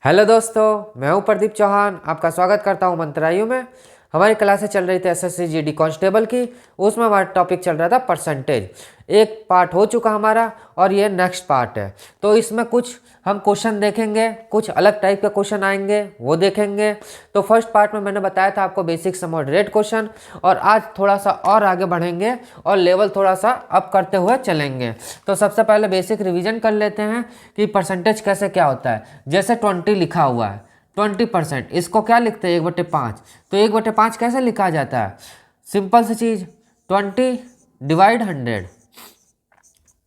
Hello दोस्तों, मैं हूं प्रदीप चौहान। आपका स्वागत करता हूं मंत्रालयों में। हमारी क्लासें चल रही थी एसएससी जीडी कांस्टेबल की। उसमें हमारा टॉपिक चल रहा था परसेंटेज। एक पार्ट हो चुका हमारा और ये नेक्स्ट पार्ट है। तो इसमें कुछ हम क्वेश्चन देखेंगे, कुछ अलग टाइप के क्वेश्चन आएंगे वो देखेंगे। तो फर्स्ट पार्ट में मैंने बताया था आपको बेसिक सम और रेट क्वेश्चन, और आज थोड़ा सा और आगे बढ़ेंगे और लेवल थोड़ा सा अप करते हुए चलेंगे। तो सबसे पहले बेसिक रिवीजन कर लेते हैं कि परसेंटेज कैसे क्या होता है। जैसे 20 लिखा हुआ है, 20%, इसको क्या लिखते हैं 1/5। तो 1/5 कैसे लिखा जाता है? सिंपल सी चीज, 20 डिवाइड 100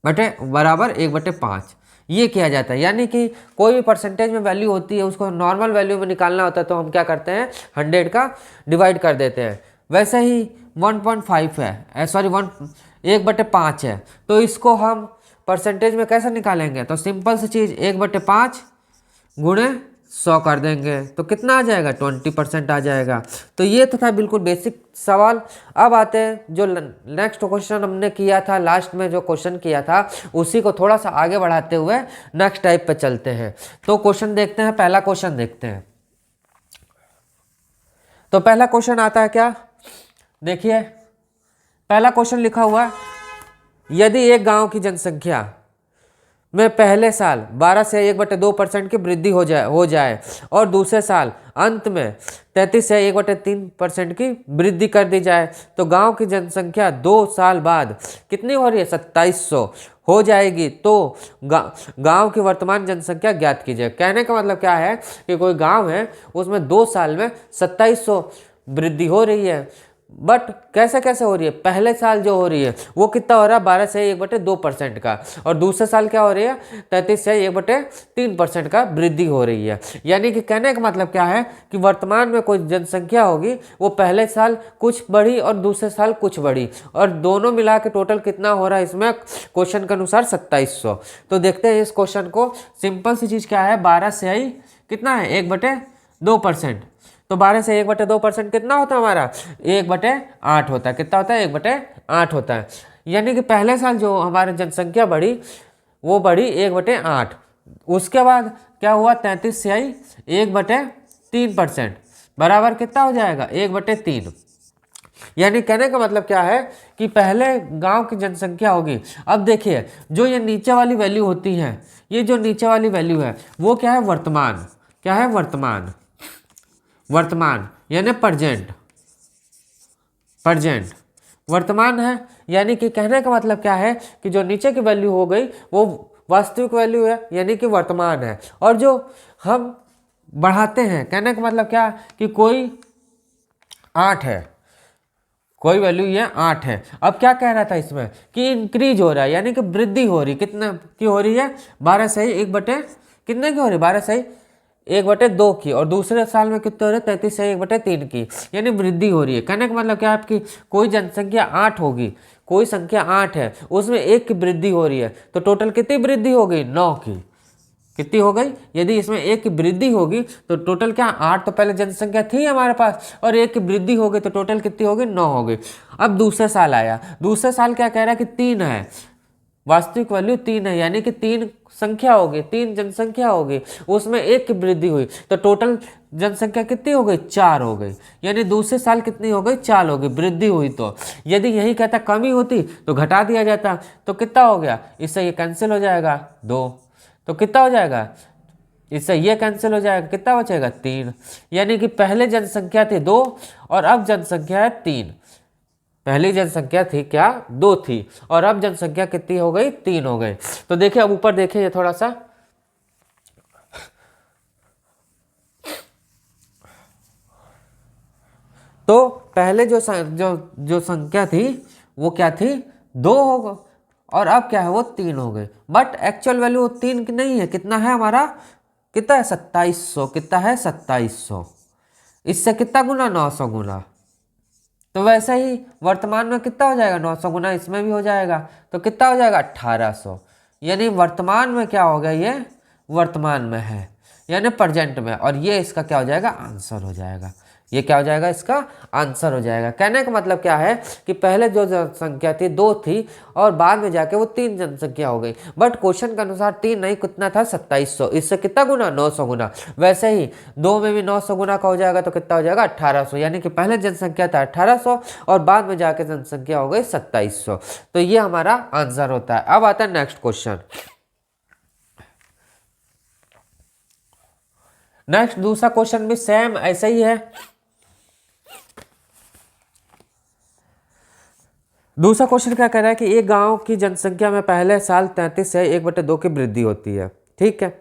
बटे बराबर 1/5, ये किया जाता है। यानी कि कोई भी परसेंटेज में वैल्यू होती है उसको नॉर्मल वैल्यू में निकालना होता है, तो हम क्या करते हैं 100 का डिवाइड कर देते हैं। वैसे ही 1.5 है, सॉरी 1/5 है, तो इसको हम परसेंटेज में कैसे निकालेंगे? तो सिंपल सी चीज़ 1/5 गुणे 100 कर देंगे तो कितना आ जाएगा? 20% आ जाएगा। तो ये तो था बिल्कुल बेसिक सवाल। अब आते हैं जो नेक्स्ट क्वेश्चन हमने किया था, लास्ट में जो क्वेश्चन किया था उसी को थोड़ा सा आगे बढ़ाते हुए नेक्स्ट टाइप पे चलते हैं। तो क्वेश्चन देखते हैं, पहला क्वेश्चन देखते हैं। तो पहला क्वेश्चन आता है क्या, देखिए पहला क्वेश्चन लिखा हुआ है, यदि एक गांव की जनसंख्या में पहले साल 12 से 1/2% की वृद्धि हो जाए और दूसरे साल अंत में 33 से 1/3% की वृद्धि कर दी जाए, तो गांव की जनसंख्या 2 साल बाद कितनी हो रही है? 2700 हो जाएगी। तो गांव की वर्तमान जनसंख्या ज्ञात कीजिए। कहने का मतलब क्या है कि कोई गांव है उसमें 2 साल में 2700 वृद्धि हो रही है। बट कैसे कैसे हो रही है? पहले साल जो हो रही है वो कितना हो रहा है? 12 से 1/2% का, और दूसरे साल क्या हो रही है? 33 से 1/3% का वृद्धि हो रही है। यानी कि कहने का मतलब क्या है कि वर्तमान में कोई जनसंख्या होगी वो पहले साल कुछ बढ़ी और दूसरे साल कुछ बढ़ी, और दोनों मिला के टोटल कितना हो रहा है इसमें क्वेश्चन के अनुसार? 2700। तो देखते हैं इस क्वेश्चन को। सिंपल सी चीज़ क्या है, 12 से आई कितना है? 1/2%। तो 12 से 1/2% कितना होता है हमारा? 1/8 होता है। कितना होता है? 1/8 होता है। यानी कि पहले साल जो हमारी जनसंख्या बढ़ी वो बढ़ी 1/8। उसके बाद क्या हुआ? 33 से आई 1/3%, बराबर कितना हो जाएगा? 1/3। यानी कहने का मतलब क्या है कि पहले गांव की जनसंख्या होगी। अब देखिए जो ये नीचे वाली वैल्यू होती है, ये जो नीचे वाली वैल्यू है वो क्या है? वर्तमान। क्या है? वर्तमान। वर्तमान यानी प्रेजेंट। प्रेजेंट वर्तमान है। यानी कि कहने का मतलब क्या है कि जो नीचे की वैल्यू हो गई वो वास्तविक वैल्यू है, यानी कि वर्तमान है। और जो हम बढ़ाते हैं, कहने का मतलब क्या कि कोई 8 है, कोई वैल्यू ये 8 है। अब क्या कह रहा था इसमें कि इंक्रीज हो रहा है, यानी कि वृद्धि हो रही। कितना की हो रही है? 12 से 1 कितने की हो रही है? 12 से 1/2 की, और दूसरे साल में कितने हो रहे? 33 से 1/3 की, यानी वृद्धि हो रही है। कहने का मतलब क्या है आपकी कोई जनसंख्या 8 होगी, कोई संख्या 8 है, उसमें 1 की वृद्धि हो रही है, तो टोटल कितनी वृद्धि हो गई? 9 की। कितनी हो गई? यदि इसमें 1 की वृद्धि होगी तो टोटल क्या? 8 तो पहले जनसंख्या थी हमारे पास, और 1 की वृद्धि हो गई तो टोटल कितनी हो गई? 9 हो गई। अब दूसरे साल आया, दूसरे साल क्या कह रहा है कि 3 है, वास्तविक वैल्यू 3 है, यानी कि 3 संख्या होगी, 3 जनसंख्या होगी, उसमें 1 की वृद्धि हुई तो टोटल जनसंख्या कितनी हो गई? 4 हो गई। यानी दूसरे साल कितनी हो गई? 4 हो गई, वृद्धि हुई। तो यदि यही कहता कमी होती तो घटा दिया जाता, तो कितना हो गया? इससे ये कैंसिल हो जाएगा 2, तो कितना हो जाएगा? इससे ये कैंसिल हो जाएगा, कितना बचेगा? 3। यानी कि पहले जनसंख्या थी 2 और अब जनसंख्या है 3। पहली जनसंख्या थी क्या? 2 थी, और अब जनसंख्या कितनी हो गई? 3 हो गई। तो देखिए अब ऊपर देखिए थोड़ा सा, तो पहले जो संख्या थी वो क्या थी? 2 होगा, और अब क्या है? वो 3 हो गई। बट एक्चुअल वैल्यू 3 की नहीं है। कितना है हमारा? कितना है? 2700। कितना है? 2700। इससे कितना गुना? 900 गुना। तो वैसे ही वर्तमान में कितना हो जाएगा? 900 गुना इसमें भी हो जाएगा, तो कितना हो जाएगा? 1800। यानी वर्तमान में क्या हो गया? ये वर्तमान में है, यानी प्रेजेंट में, और ये इसका क्या हो जाएगा? आंसर हो जाएगा। ये क्या हो जाएगा, इसका आंसर हो जाएगा। कहने का मतलब क्या है कि पहले जो जनसंख्या थी 2 थी और बाद में जाके वो 3 जनसंख्या हो गई। बट क्वेश्चन के अनुसार 3 नहीं, कितना था 2700, इससे कितना गुना 900 गुना। वैसे ही 2 में भी 900 गुना का हो जाएगा तो कितना हो जाएगा 1800, यानी कि पहले जनसंख्या था 1800 और बाद में जाके जनसंख्या हो गई 2700। तो ये हमारा आंसर होता है। अब आता है नेक्स्ट क्वेश्चन। नेक्स्ट दूसरा क्वेश्चन भी सेम ऐसा ही है। दूसरा क्वेश्चन क्या कह रहा है कि एक गांव की जनसंख्या में पहले साल 33 से 1/2 की वृद्धि होती है, ठीक है,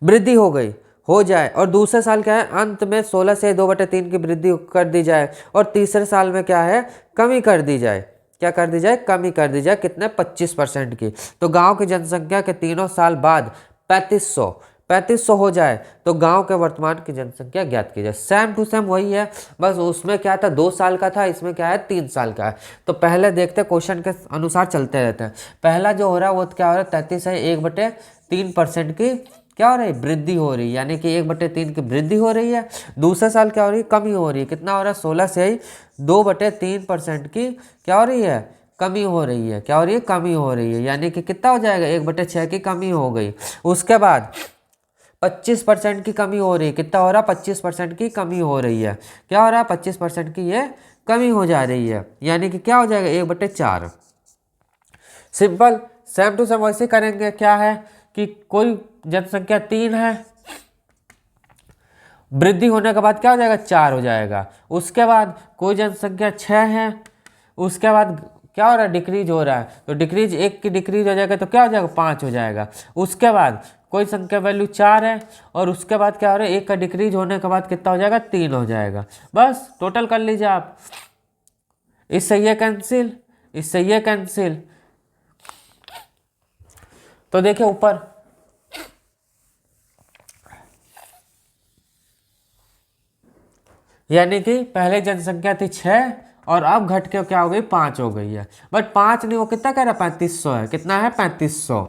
वृद्धि हो गई हो जाए, और दूसरे साल क्या है अंत में 16 से 2/3 की वृद्धि कर दी जाए, और तीसरे साल में क्या है कमी कर दी जाए। क्या कर दी जाए, कमी कर दी जाए, कितने 25% की। तो गांव की जनसंख्या के तीनों साल बाद 3500 हो जाए तो गांव के वर्तमान की जनसंख्या ज्ञात की जाए। सेम टू सेम वही है, बस उसमें क्या था 2 साल का था, इसमें क्या है 3 साल का है। तो पहले देखते क्वेश्चन के अनुसार चलते रहते हैं। पहला जो हो रहा है वो क्या हो रहा है 33 है 1/3% की क्या हो रही है वृद्धि हो रही है, यानी कि 1/3 की वृद्धि हो रही है। दूसरे साल क्या हो रही है कमी हो रही है, कितना हो रहा है 16 से 2/3% की क्या हो रही है कमी हो रही है। क्या हो रही है कमी हो रही है, यानी कि कितना हो जाएगा 1/6 की कमी हो गई। उसके बाद 25% की कमी हो रही है, कितना हो रहा है 25% की कमी हो रही है। क्या हो रहा है 25% की ये कमी हो जा रही है, यानी कि क्या हो जाएगा 1/4। सिंपल, सेम टू सेम वैसे करेंगे। क्या है कि कोई जनसंख्या 3 है, वृद्धि होने के बाद क्या हो जाएगा 4 हो जाएगा। उसके बाद कोई जनसंख्या 6 है, उसके बाद क्या हो रहा है डिक्रीज हो रहा है, तो डिक्रीज 1 की डिक्रीज हो जाएगा तो क्या हो जाएगा 5 हो जाएगा। उसके बाद कोई संख्या वैल्यू 4 है और उसके बाद क्या हो रहा है 1 का डिक्रीज होने के बाद कितना हो जाएगा 3 हो जाएगा। बस टोटल कर लीजिए आप, इससे ये कैंसिल, इससे ये कैंसिल। तो देखिए ऊपर यानी कि पहले जनसंख्या थी 6 और अब घट के क्या हो गई 5 हो गई है। बट 5 नहीं, वो कितना कह रहा है 3500 है, कितना है 3500।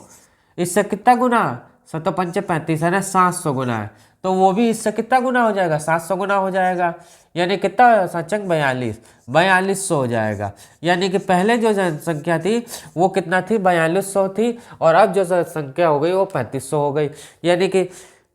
इससे कितना गुना 7 5 35 है ना, 700 गुना है, तो वो भी इससे कितना गुना हो जाएगा 700 गुना हो जाएगा, यानी कितना सचंग 4200 हो जाएगा। यानी कि पहले जो जनसंख्या थी वो कितना थी 4200 थी और अब जो जनसंख्या हो गई वो 3500 हो गई। यानी कि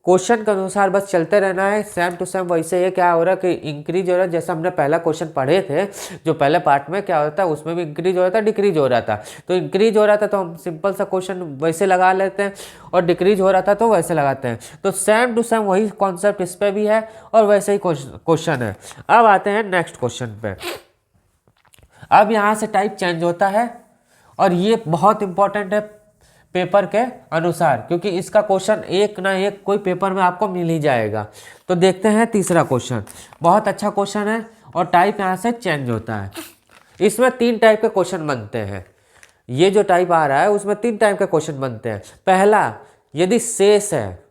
क्वेश्चन के अनुसार बस चलते रहना है, सेम टू सेम वैसे ये क्या हो रहा है कि इंक्रीज हो रहा है। जैसे हमने पहला क्वेश्चन पढ़े थे जो पहले पार्ट में क्या होता है उसमें भी इंक्रीज हो रहा था डिक्रीज हो रहा था। तो इंक्रीज हो रहा था तो हम सिंपल सा क्वेश्चन वैसे लगा लेते हैं और डिक्रीज हो रहा था तो वैसे लगाते हैं। तो सेम टू सेम वही कॉन्सेप्ट इस पर भी है और वैसे ही क्वेश्चन है। अब आते हैं नेक्स्ट क्वेश्चन पे। अब यहाँ से टाइप चेंज होता है और ये बहुत इंपॉर्टेंट है पेपर के अनुसार, क्योंकि इसका क्वेश्चन एक ना एक कोई पेपर में आपको मिल ही जाएगा। तो देखते हैं तीसरा क्वेश्चन, बहुत अच्छा क्वेश्चन है और टाइप यहाँ से चेंज होता है। इसमें 3 टाइप के क्वेश्चन बनते हैं। ये जो टाइप आ रहा है उसमें 3 टाइप के क्वेश्चन बनते हैं। पहला, यदि शेष है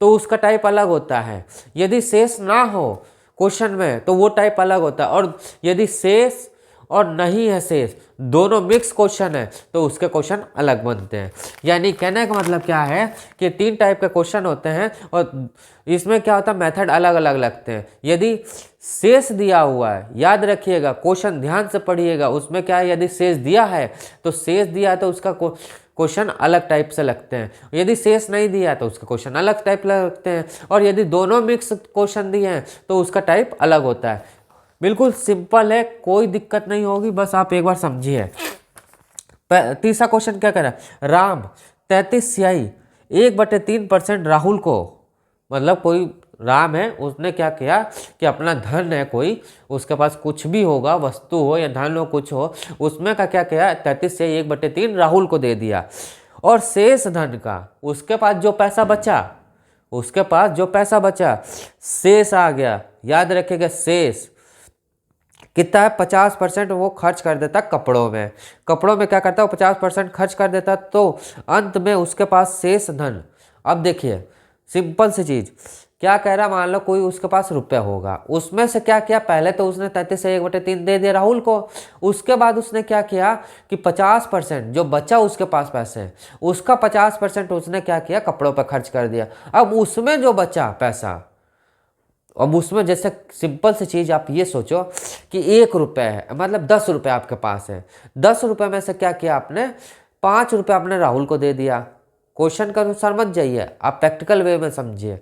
तो उसका टाइप अलग होता है, यदि शेष ना हो क्वेश्चन में तो वो टाइप अलग होता है, और यदि शेष और नहीं है शेष दोनों मिक्स क्वेश्चन है तो उसके क्वेश्चन अलग बनते हैं। यानी कहने का मतलब क्या है कि 3 टाइप के क्वेश्चन होते हैं और इसमें क्या होता है मेथड अलग अलग लगते हैं। यदि शेष दिया हुआ है, याद रखिएगा क्वेश्चन ध्यान से पढ़िएगा, उसमें क्या है यदि शेष दिया है तो शेष दिया है तो उसका क्वेश्चन अलग टाइप से लगते हैं, यदि शेष नहीं दिया तो उसका क्वेश्चन अलग टाइप लगते हैं, और यदि दोनों मिक्स क्वेश्चन दिए हैं तो उसका टाइप अलग होता है। बिल्कुल सिंपल है, कोई दिक्कत नहीं होगी, बस आप एक बार समझिए। तीसरा क्वेश्चन क्या कह रहा है, राम 33 स्याही 1/3% राहुल को, मतलब कोई राम है उसने क्या किया कि अपना धन है कोई, उसके पास कुछ भी होगा वस्तु हो या धन हो कुछ हो, उसमें का क्या किया 33 से 1/3 राहुल को दे दिया, और शेष धन का उसके पास जो पैसा बचा, उसके पास जो पैसा बचा शेष आ गया, याद रखिएगा शेष कितना है 50% वो खर्च कर देता कपड़ों में। कपड़ों में क्या करता है वो 50% खर्च कर देता, तो अंत में उसके पास शेष धन। अब देखिए सिंपल सी चीज क्या कह रहा, मान लो कोई उसके पास रुपया होगा, उसमें से क्या किया पहले तो उसने 33 से 1/3 दे दिया राहुल को, उसके बाद उसने क्या किया कि 50% जो बचा उसके पास पैसे उसका 50% उसने क्या किया कपड़ों पर खर्च कर दिया। अब उसमें जो बचा पैसा अब उसमें जैसे सिंपल सी चीज़ आप ये सोचो कि 1 रुपये है, मतलब 10 रुपये आपके पास है। 10 रुपये में से क्या किया आपने, 5 रुपये आपने राहुल को दे दिया। क्वेश्चन के अनुसार मत जाइए, आप प्रैक्टिकल वे में समझिए।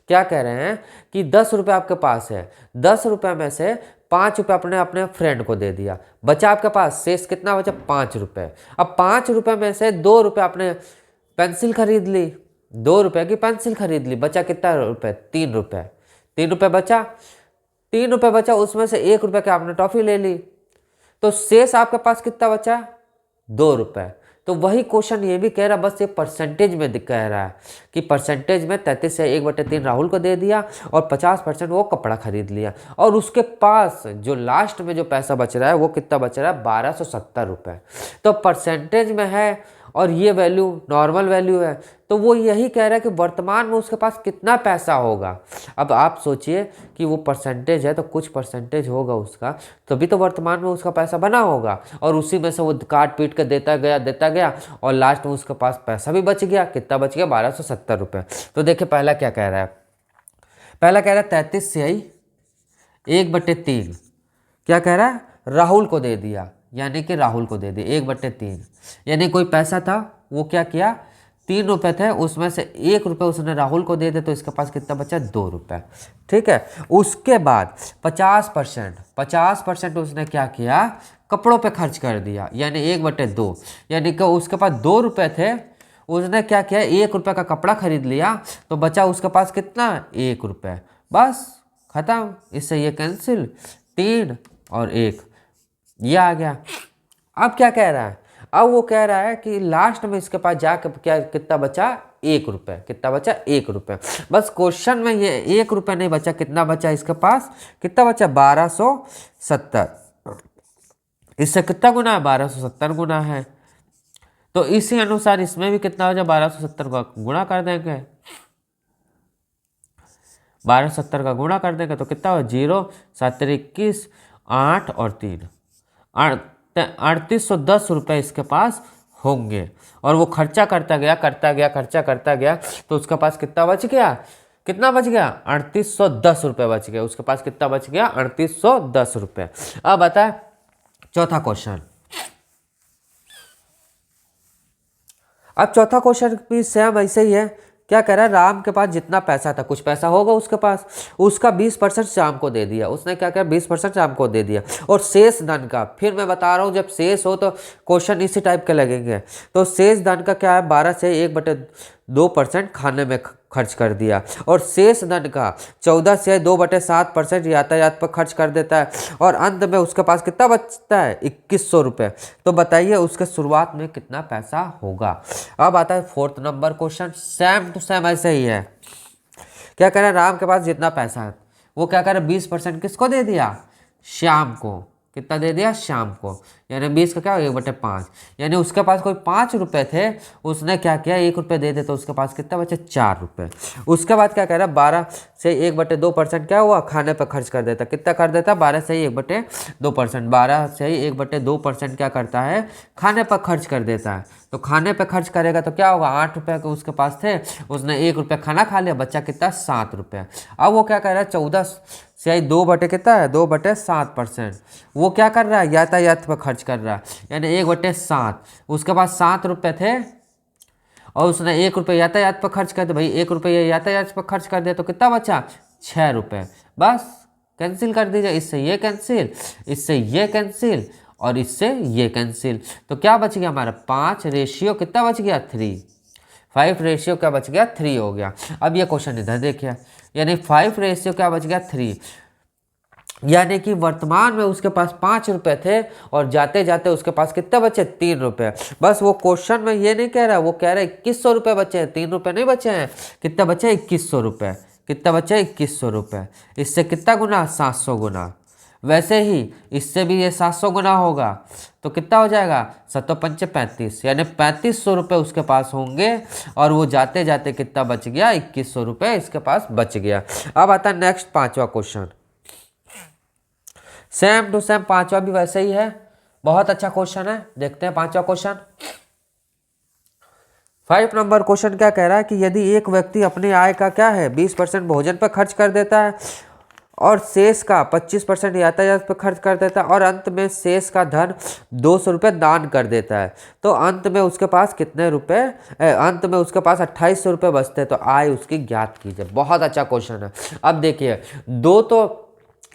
क्या कह रहे हैं कि 10 रुपये आपके पास है, 10 रुपये में से 5 रुपये आपने अपने फ्रेंड को दे दिया, बचा आपके पास शेष कितना बचा, 5 रुपये। अब 5 रुपये में से 2 रुपये आपने पेंसिल खरीद ली, 2 रुपये की पेंसिल खरीद ली, बचा कितना रुपये, 3 रुपये। 3 रुपये बचा, 3 रुपये बचा, उसमें से 1 रुपये की आपने टॉफी ले ली, तो शेष आपके पास कितना बचा, 2 रुपये। तो वही क्वेश्चन ये भी कह रहा, बस ये परसेंटेज में कह रहा है कि परसेंटेज में 33 से 1/3 राहुल को दे दिया और 50% वो कपड़ा खरीद लिया, और उसके पास जो लास्ट में जो पैसा बच रहा है वो कितना बच रहा है, 1270 रुपये। तो परसेंटेज में है और ये वैल्यू नॉर्मल वैल्यू है, तो वो यही कह रहा है कि वर्तमान में उसके पास कितना पैसा होगा। अब आप सोचिए कि वो परसेंटेज है तो कुछ परसेंटेज होगा उसका, तभी तो वर्तमान में उसका पैसा बना होगा, और उसी में से वो काट पीट कर देता गया और लास्ट में उसके पास पैसा भी बच गया। कितना बच गया, 1270 रुपये। तो देखिए पहला क्या कह रहा है, पहला कह रहा है 33 से 1/3 क्या कह रहा है, राहुल को दे दिया, यानी कि राहुल को दे दिया 1/3, यानी कोई पैसा था वो क्या किया, 3 रुपये थे, उसमें से 1 रुपये उसने राहुल को दे दिया, तो इसके पास कितना बचा, 2 रुपये। ठीक है, उसके बाद 50% उसने क्या किया, कपड़ों पे खर्च कर दिया, यानी 1/2, यानी कि उसके पास 2 रुपये थे, उसने क्या किया, 1 रुपये का कपड़ा खरीद लिया, तो बचा उसके पास कितना, 1 रुपये। बस खत्म, इससे ये कैंसिल, 3 और 1 ये आ गया। अब क्या कह रहा है, अब वो कह रहा है कि लास्ट में इसके पास जाकर क्या कितना बचा, 1 रुपये। कितना बचा, 1 रुपये। बस क्वेश्चन में ये 1 रुपये नहीं बचा, कितना बचा इसके पास, कितना बचा, 1270। इससे कितना गुना है, 1270 गुना है, तो इसी अनुसार इसमें भी कितना हो जाए, 1270 का गुणा कर देंगे, 1270 का गुणा कर देंगे तो कितना हो, 0 7 21 8 और 3 3810 रुपये इसके पास होंगे। और वो खर्चा करता गया, तो उसके पास कितना बच गया, कितना बच गया, 3810 रुपये बच गया। उसके पास कितना बच गया, 3810 रुपये। अब बता चौथा क्वेश्चन। अब चौथा क्वेश्चन भी सेम ऐसे ही है। क्या कह रहा है, राम के पास जितना पैसा था, कुछ पैसा होगा उसके पास, उसका 20% श्याम को दे दिया। उसने क्या किया, 20% श्याम को दे दिया, और शेष धन का, फिर मैं बता रहा हूँ जब शेष हो तो क्वेश्चन इसी टाइप के लगेंगे। तो शेष धन का क्या है, 12 से 1/2% खाने में खर्च कर दिया, और शेष धन का 14 से 2/7% यातायात पर खर्च कर देता है, और अंत में उसके पास कितना बचता है, 2100 रुपये। तो बताइए उसके शुरुआत में कितना पैसा होगा। अब आता है 4th number question, same to same ऐसे ही है। क्या कह रहा है, राम के पास जितना पैसा है वो क्या कह रहा है, 20% किसको दे दिया, श्याम को। कितना दे दिया, शाम को, यानी 20 का क्या हो, 1/5, यानी उसके पास कोई 5 रुपये थे, उसने क्या किया, 1 रुपये दे दे, तो उसके पास कितना बचे, 4 रुपये। उसके बाद क्या कह रहा है, 12 से 1/2% क्या हुआ, खाने पर खर्च कर देता। कितना कर देता, 12 से 1/2%, 12 से 1/2% क्या करता है, खाने पर खर्च कर देता है। तो खाने पे खर्च करेगा तो क्या होगा, 8 रुपये के उसके पास थे, उसने 1 रुपये खाना खा लिया, बच्चा कितना, 7 रुपये। अब वो क्या कर रहा है, 14 से 2/कितना है, 2/7%, वो क्या कर रहा है, यातायात पर खर्च कर रहा है, यानी 1/7। उसके पास 7 रुपये थे और उसने 1 रुपये यातायात पर खर्च कर दिया। भाई 1 रुपये यातायात पर खर्च कर दिया तो कितना बचा, 6 रुपये। बस कैंसिल कर दीजिए, इससे ये कैंसिल, इससे ये कैंसिल, और इससे ये कैंसिल। तो क्या बच गया हमारा, 5 रेशियो कितना बच गया, 3। 5 रेशियो क्या बच गया, 3 हो गया। अब ये क्वेश्चन इधर देखिए, यानी 5 रेशियो क्या बच गया, 3, यानी कि वर्तमान में उसके पास 5 रुपये थे और जाते जाते उसके पास कितने बचे, 3 रुपये। बस वो क्वेश्चन में ये नहीं कह रहा, वो कह रहा है 2100 रुपये बचे हैं, 3 रुपये नहीं बचे हैं। कितना बचे, 2100 रुपये। कितना बचे, 2100 रुपये। इससे कितना गुना, 700 गुना। वैसे ही इससे भी ये 700 गुना होगा, तो कितना हो जाएगा, 7 35, यानी 3500 रुपये उसके पास होंगे, और वो जाते जाते कितना बच गया, 2100 रुपये इसके पास बच गया। अब आता है नेक्स्ट 5वां क्वेश्चन, सेम टू सेम 5वां भी वैसे ही है, बहुत अच्छा क्वेश्चन है। देखते हैं 5वां क्वेश्चन। 5 नंबर क्वेश्चन क्या कह रहा है कि यदि एक व्यक्ति अपनी आय का क्या है, 20% भोजन पर खर्च कर देता है, और शेष का 25% यातायात पर खर्च कर देता है और अंत में शेष का धन 200 रुपये दान कर देता है। तो अंत में उसके पास कितने रुपए, अंत में उसके पास 2800 रुपये बचते हैं। तो आय उसकी ज्ञात कीजिए। बहुत अच्छा क्वेश्चन है। अब देखिए, दो तो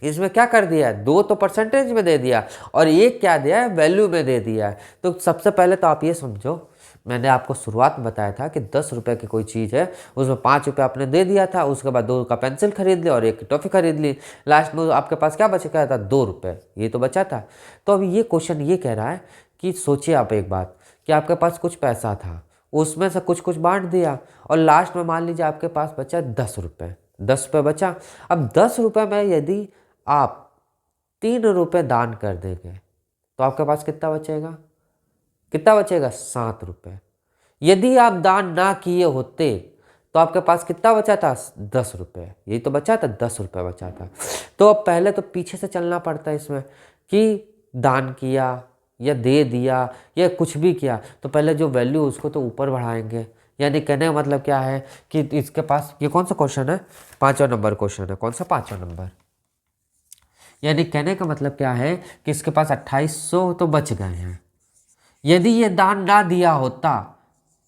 इसमें क्या कर दिया है, दो तो परसेंटेज में दे दिया और एक क्या दिया है, वैल्यू में दे दिया है। तो सबसे पहले तो आप ये समझो, मैंने आपको शुरुआत में बताया था कि 10 रुपये की कोई चीज़ है, उसमें 5 रुपये आपने दे दिया था, उसके बाद 2 का पेंसिल खरीद लिया और 1 की टॉफ़ी खरीद ली, लास्ट में आपके पास क्या बच गया था, 2 रुपये, ये तो बचा था। तो अब ये क्वेश्चन ये कह रहा है कि सोचिए आप एक बात, कि आपके पास कुछ पैसा था, उसमें से कुछ कुछ बांट दिया और लास्ट में मान लीजिए आपके पास बचा 10 रुपये, 10 रुपये बचा। अब 10 रुपये में यदि आप 3 रुपये दान कर देंगे तो आपके पास कितना बचेगा, कितना बचेगा, 7 रुपये। यदि आप दान ना किए होते तो आपके पास कितना बचा था, 10 रुपये, यही तो बचा था, 10 रुपये बचा था। तो अब पहले तो पीछे से चलना पड़ता है इसमें कि दान किया या दे दिया या कुछ भी किया, तो पहले जो वैल्यू उसको तो ऊपर बढ़ाएंगे। यानी कहने का मतलब क्या है कि इसके पास, ये कौन सा क्वेश्चन है, 5वां नंबर क्वेश्चन है, कौन सा 5वां नंबर। यानी कहने का मतलब क्या है कि इसके पास 2800 तो बच गए हैं। यदि ये दान ना दिया होता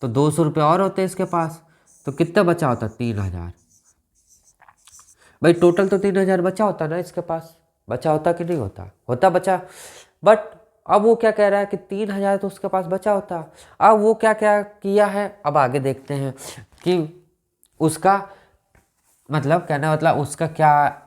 तो 200 रुपये और होते इसके पास, तो कितना बचा होता, 3000। भाई टोटल तो 3000 बचा होता ना इसके पास, बचा होता कि नहीं होता, होता बचा। बट अब वो क्या कह रहा है कि 3000 तो उसके पास बचा होता। अब वो क्या क्या किया है, अब आगे देखते हैं कि उसका मतलब कहना मतलब उसका क्या,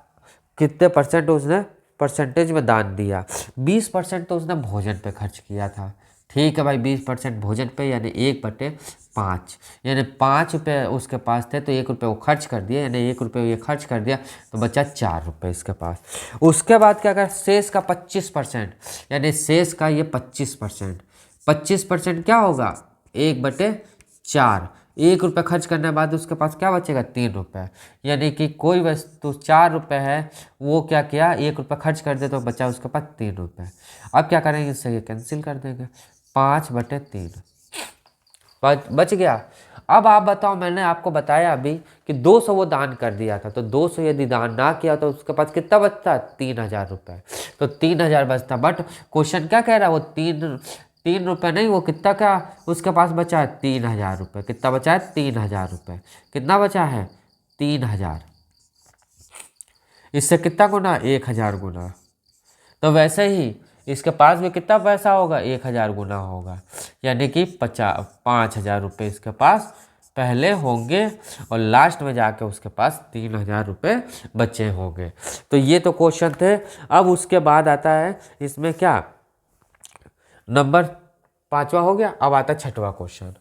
कितने परसेंट उसने परसेंटेज में दान दिया। 20% तो उसने भोजन पे खर्च किया था। ठीक है भाई, 20% भोजन पे, यानी 1/5, यानी 5 रुपये उसके पास थे तो 1 रुपये वो खर्च कर दिया, यानी 1 रुपये ये खर्च कर दिया तो बचा 4 रुपये इसके पास। उसके बाद क्या कर, शेष का 25%, यानी शेष का ये 25%, 25% क्या होगा, 1/4, 1 रुपये खर्च करने के बाद उसके पास क्या बचेगा, 3 रुपये। यानी कि कोई वस्तु 4 रुपये है, वो क्या किया, 1 रुपये खर्च कर दे तो बचा उसके पास 3 रुपये। अब क्या करेंगे, इससे ये कैंसिल कर देंगे, 5/3 बच गया। अब आप बताओ, मैंने आपको बताया अभी कि 200 वो दान कर दिया था, तो 200 यदि दान ना किया तो उसके पास कितना बचता, 3000 रुपये। तो 3000 बचता, बट क्वेश्चन क्या कह रहा है, वो 3 रुपये नहीं, वो कितना का उसके पास बचा है, 3000 रुपये। कितना बचा है, 3000 रुपये। कितना बचा है, 3000। इससे कितना गुना, 1000 गुना। तो वैसे ही इसके पास भी कितना पैसा होगा, 1000 गुना होगा, यानी कि 5000 रुपये इसके पास पहले होंगे और लास्ट में जाके उसके पास 3000 रुपये बचे होंगे। तो ये तो क्वेश्चन थे। अब उसके बाद आता है इसमें क्या, नंबर 5वां हो गया। अब आता है 6वां क्वेश्चन।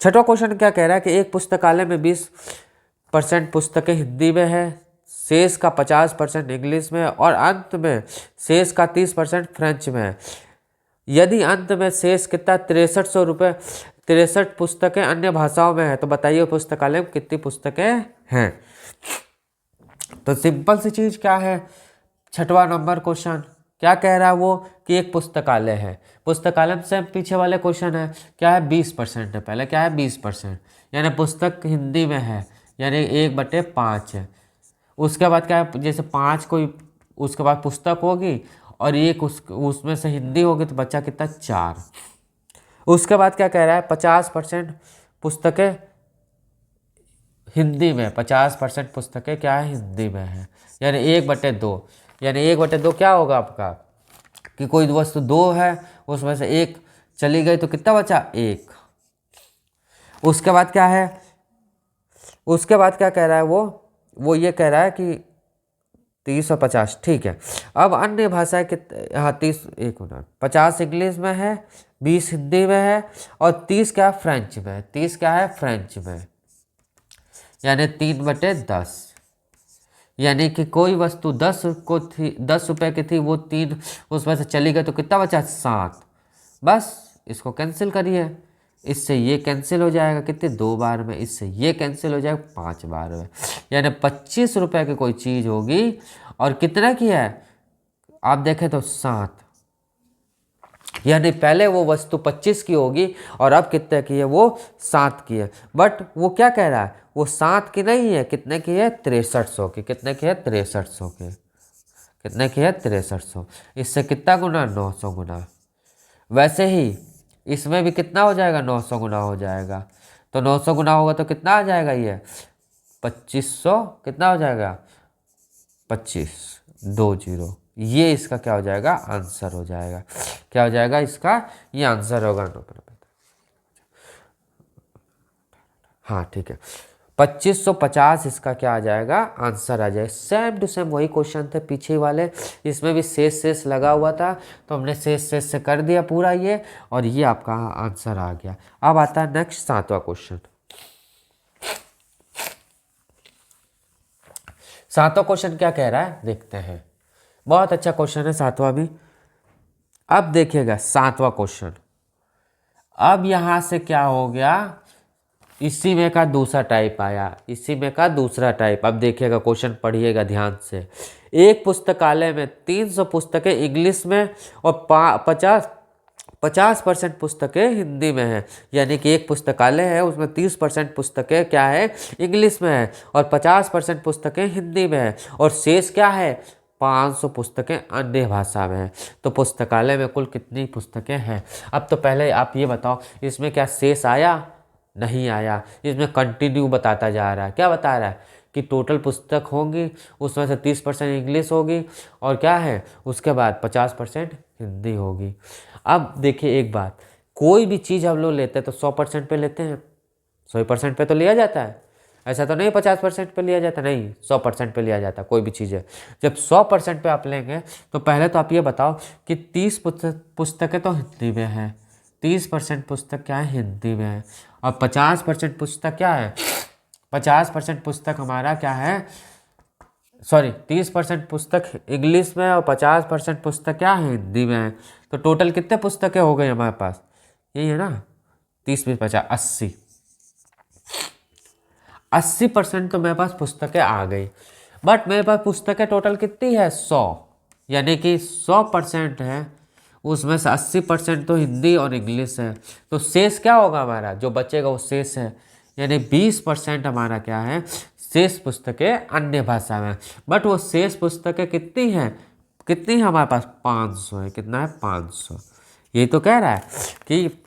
6वां क्वेश्चन क्या कह रहा है कि एक पुस्तकालय में 20% पुस्तकें हिंदी में है, शेष का 50% इंग्लिश में और अंत में शेष का 30% फ्रेंच में है। यदि अंत में शेष कितना, 6300 रुपये, 63 पुस्तकें अन्य भाषाओं में है, तो बताइए पुस्तकालय में कितनी पुस्तकें हैं। तो सिंपल सी चीज़ क्या है, 6वां नंबर क्वेश्चन क्या कह रहा है वो, कि एक पुस्तकालय है। पुस्तकालय से पीछे वाले क्वेश्चन है क्या है, 20% है, पहले क्या है, 20%, यानी पुस्तक हिंदी में है, यानी 1/5 है। उसके बाद क्या है, जैसे 5 कोई उसके बाद पुस्तक होगी और एक उसमें से हिंदी होगी, तो बच्चा कितना, 4। उसके बाद क्या कह रहा है, 50% पुस्तकें हिंदी में, 50% पुस्तकें क्या है, हिंदी में है, यानी 1/2, यानी 1/2 क्या होगा आपका, कि कोई वस्तु 2 है, उसमें से 1 चली गई तो कितना बचा, 1। उसके बाद क्या है, उसके बाद क्या कह रहा है वो ये कह रहा है कि 30 और 50, ठीक है। अब अन्य भाषाएं हाँ 30, 50 इंग्लिश में है, 20 हिंदी में है और 30 क्या है, फ्रेंच में। 30 क्या है, फ्रेंच में, यानी 3/10। यानी कि कोई वस्तु 10 को थी, 10 रुपये की थी, वो 3 उसमें से चली गई तो कितना बचा, 7। बस इसको कैंसिल करिए, इससे ये कैंसिल हो जाएगा कितने, 2 बार में, इससे ये कैंसिल हो जाएगा 5 बार में। यानी 25 रुपये की कोई चीज़ होगी और कितना की है, आप देखें तो 7। यानी पहले वो वस्तु 25 की होगी और अब कितने की है, वो 7 की है। बट वो क्या कह रहा है, वो 7 की नहीं है, कितने की है, 6300 की। कितने की है, 6300 की। कितने की है, 6300। इससे कितना गुना, 900 गुना। वैसे ही इसमें भी कितना हो जाएगा, 900 गुना हो जाएगा। तो 900 गुना होगा तो कितना आ जाएगा, ये 2500 कितना हो जाएगा, 2520। ये इसका क्या हो जाएगा, आंसर हो जाएगा। क्या हो जाएगा इसका, ये आंसर होगा। हाँ ठीक है, 2550 इसका क्या आ जाएगा, आंसर आ जाएगा। सेम टू सेम वही क्वेश्चन थे पीछे वाले, इसमें भी शेष लगा हुआ था, तो हमने शेष से कर दिया पूरा ये, और ये आपका आंसर आ गया। अब आता है नेक्स्ट 7वां क्वेश्चन। 7वां क्वेश्चन क्या कह रहा है, देखते हैं। बहुत अच्छा क्वेश्चन है 7वां भी। अब देखिएगा 7वां क्वेश्चन। अब यहां से क्या हो गया, इसी में का दूसरा टाइप आया, इसी में का दूसरा टाइप। अब देखिएगा क्वेश्चन, पढ़िएगा ध्यान से। एक पुस्तकालय में 300 पुस्तकें इंग्लिश में और 50% पुस्तकें हिंदी में है। यानी कि एक पुस्तकालय है, उसमें 30% पुस्तकें क्या है, इंग्लिश में है, और 50% पुस्तकें हिंदी में है, और शेष क्या है, 500 पुस्तकें अन्य भाषा में है। तो पुस्तकालय में कुल कितनी पुस्तकें हैं। अब तो पहले आप ये बताओ, इसमें क्या शेष आया, नहीं आया। इसमें कंटिन्यू बताता जा रहा है। क्या बता रहा है कि टोटल पुस्तक होंगी, उसमें से 30% इंग्लिश होगी, और क्या है, उसके बाद 50% हिंदी होगी। अब देखिए एक बात, कोई भी चीज़ हम लोग लेते हैं तो 100% पे लेते हैं, 100% पे तो लिया जाता है। ऐसा तो नहीं 50% पे लिया जाता, नहीं 100% पे लिया जाता कोई भी चीज़ है। जब 100% पे आप लेंगे तो पहले तो आप ये बताओ कि 30 पुस्तकें तो हिंदी में हैं, 30% पुस्तक क्या है, हिंदी में है, और 50% पुस्तक क्या है, 50% पुस्तक हमारा क्या है, सॉरी 30% पुस्तक इंग्लिश में और 50% पुस्तक क्या है, हिंदी में है। तो टोटल कितने पुस्तकें हो गई हमारे पास, यही है ना, 30 में 50 80, 80% तो मेरे पास पुस्तकें आ गई। बट मेरे पास पुस्तकें टोटल कितनी है, 100, यानी कि 100% है, उसमें से 80% तो हिंदी और इंग्लिश है। तो शेष क्या होगा हमारा, जो बचेगा वो शेष है, यानी 20% हमारा क्या है, शेष पुस्तकें अन्य भाषा में। बट वो शेष पुस्तकें कितनी हैं, कितनी है हमारे पास, 500 है। कितना है, 500। ये तो कह रहा है कि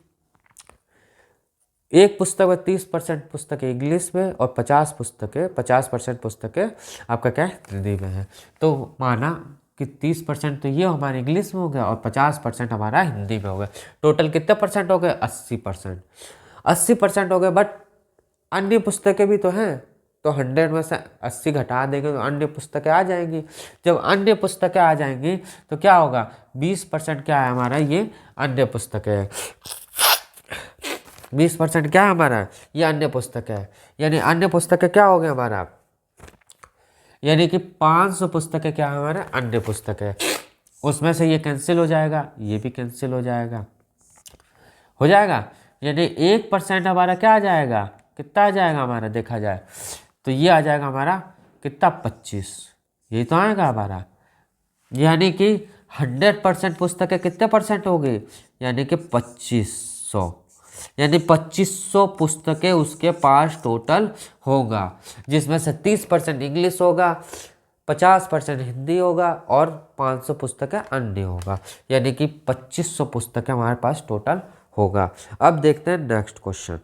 एक पुस्तक में 30% पुस्तकें इंग्लिश में और 50% पुस्तकें आपका क्या है, हिंदी में है। तो माना कि 30% तो ये हमारे इंग्लिश में हो गया और 50% हमारा हिंदी में हो गया। टोटल कितने परसेंट हो गए, 80%। 80% हो गए, बट अन्य पुस्तकें भी तो हैं, तो 100 में से 80 घटा देंगे तो अन्य पुस्तकें आ जाएंगी। जब अन्य पुस्तकें आ जाएंगी तो क्या होगा, 20% क्या है हमारा, ये अन्य पुस्तकें है। 20% क्या है हमारा, ये अन्य पुस्तक है। यानी अन्य पुस्तकें क्या हो गए हमारा, यानी कि 500 पुस्तकें क्या है हमारा, अन्य पुस्तक है। उसमें से ये कैंसिल हो जाएगा, ये भी कैंसिल हो जाएगा, हो जाएगा। यानी 1% हमारा क्या आ जाएगा, कितना आ जाएगा हमारा, देखा जाए तो ये आ जाएगा हमारा कितना, 25। ये तो आएगा हमारा, यानी कि 100% पुस्तकें कितने परसेंट हो गई, यानी कि 2500, यानी 2500 पुस्तकें उसके पास टोटल होगा, जिसमें से 30% इंग्लिश होगा, 50% हिंदी होगा और 500 पुस्तकें अन्य होगा, यानी कि 2500 पुस्तकें हमारे पास टोटल होगा। अब देखते हैं नेक्स्ट क्वेश्चन।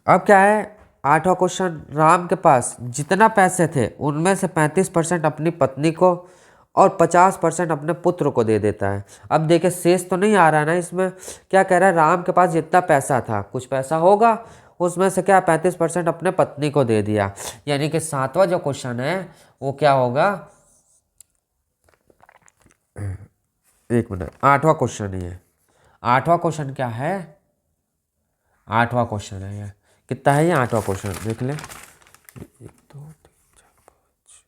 अब क्या है, 8वां क्वेश्चन। राम के पास जितना पैसे थे उनमें से 35% अपनी पत्नी को और 50% अपने पुत्र को दे देता है। अब देखिए शेष तो नहीं आ रहा है ना इसमें, क्या कह रहा है, राम के पास जितना पैसा था, कुछ पैसा होगा, उसमें से क्या 35% अपने पत्नी को दे दिया। यानी कि 7वां जो क्वेश्चन है वो क्या होगा, एक मिनट, 8वां क्वेश्चन ये, 8वां क्वेश्चन क्या है, 8वां क्वेश्चन है ये, कितना है ये 8वां क्वेश्चन, देख ले, 1 2 3 4 5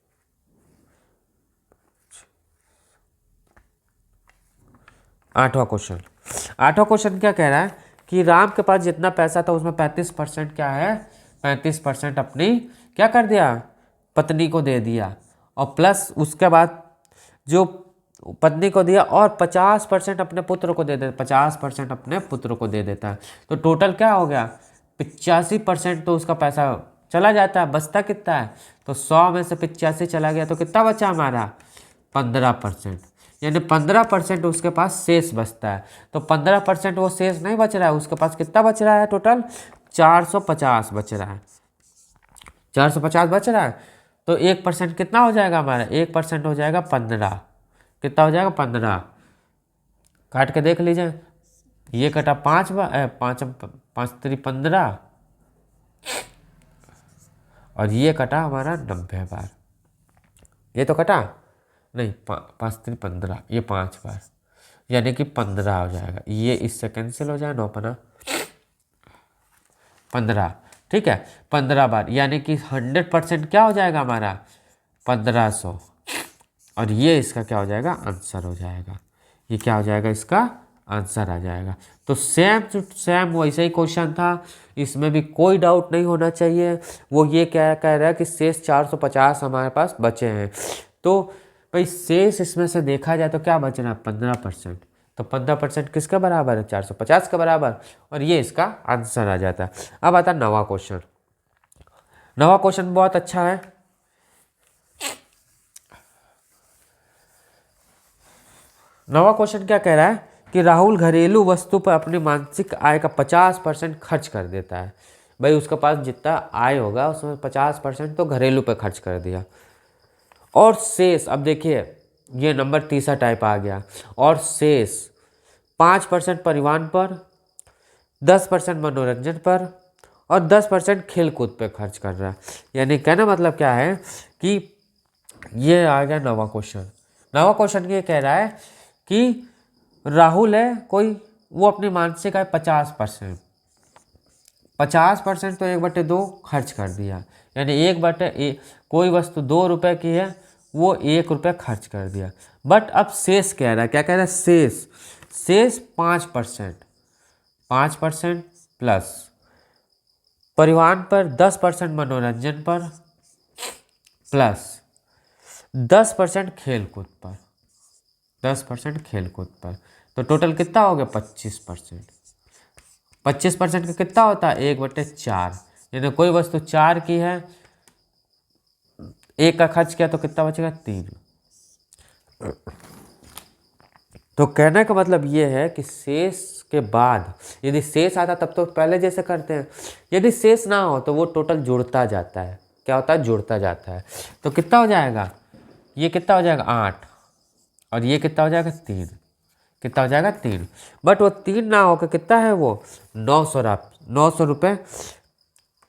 8वां क्वेश्चन। 8वां क्वेश्चन क्या कह रहा है कि राम के पास जितना पैसा था उसमें 35% क्या है, 35% अपनी क्या कर दिया, पत्नी को दे दिया, और प्लस उसके बाद जो पत्नी को दिया और 50% अपने पुत्र को दे देता, 50% अपने पुत्र को दे देता है। तो टोटल क्या हो गया, 85% तो उसका पैसा चला जाता है, बचता कितना है, तो 100 में से 85 चला गया तो कितना बचा हमारा, 15%। यानी 15% उसके पास शेष बचता है। तो 15% वो शेष नहीं बच रहा है, उसके पास कितना बच रहा है, टोटल 450 बच रहा है, 450 बच रहा है। तो 1% कितना हो जाएगा हमारा, 1% हो जाएगा 15, कितना हो जाएगा 15, काट के देख लीजिए, ये कटा 5 बार, 5 3 15, और ये कटा हमारा 90 बार, ये तो कटा नहीं, 5 3 15, ये 5 बार, यानी कि 15 हो जाएगा, ये इससे कैंसिल हो जाए, 9 पना 15, ठीक है, 15 बार, यानी कि 100% क्या हो जाएगा हमारा, 1500, और ये इसका क्या हो जाएगा, आंसर हो जाएगा, ये क्या हो जाएगा, इसका आंसर आ जाएगा। तो सेम टू सेम वैसे ही क्वेश्चन था, इसमें भी कोई डाउट नहीं होना चाहिए। वो ये क्या कह रहा है कि शेष 450 हमारे पास बचे हैं। तो भाई शेष इसमें से देखा जाए तो क्या बच रहा है, 15%। तो 15% किसके बराबर है, 450 के बराबर, और ये इसका आंसर आ जाता है। अब आता है नवा क्वेश्चन। नवा क्वेश्चन बहुत अच्छा है। नवा क्वेश्चन क्या कह रहा है कि राहुल घरेलू वस्तु पर अपनी मासिक आय का 50% खर्च कर देता है। भाई उसके पास जितना आय होगा उसमें 50% तो घरेलू पे खर्च कर दिया, और शेष, अब देखिए ये नंबर तीसरा टाइप आ गया, और शेष 5% परिवहन पर, 10% मनोरंजन पर, और 10% खेलकूद पे खर्च कर रहा है। यानी कहना मतलब क्या है कि ये आ गया नवा क्वेश्चन। नवा क्वेश्चन ये कह रहा है कि राहुल है कोई, वो अपनी मानसिक आय 50%, 50% तो 1/2 खर्च कर दिया, यानी 1/1 कोई वस्तु 2 रुपये की है, वो 1 रुपये खर्च कर दिया। बट अब शेष कह रहा है, क्या कह रहा है, शेष 5%, 5% प्लस परिवहन पर, 10% मनोरंजन पर, प्लस 10% खेलकूद पर, 10% खेलकूद पर। तो टोटल कितना हो गया, 25%। 25% का कितना होता है, 1/4, यानी कोई वस्तु 4 की है, 1 का खर्च किया तो कितना बचेगा, 3। तो कहने का मतलब ये है कि शेष के बाद यदि शेष आता तब तो पहले जैसे करते हैं, यदि शेष ना हो तो वो टोटल जुड़ता जाता है। क्या होता है, जुड़ता जाता है। तो कितना हो जाएगा, ये कितना हो जाएगा 8, और ये कितना हो जाएगा 3, कितना हो जाएगा 3। बट वो 3 ना होकर कितना है, वो 900 रुपये,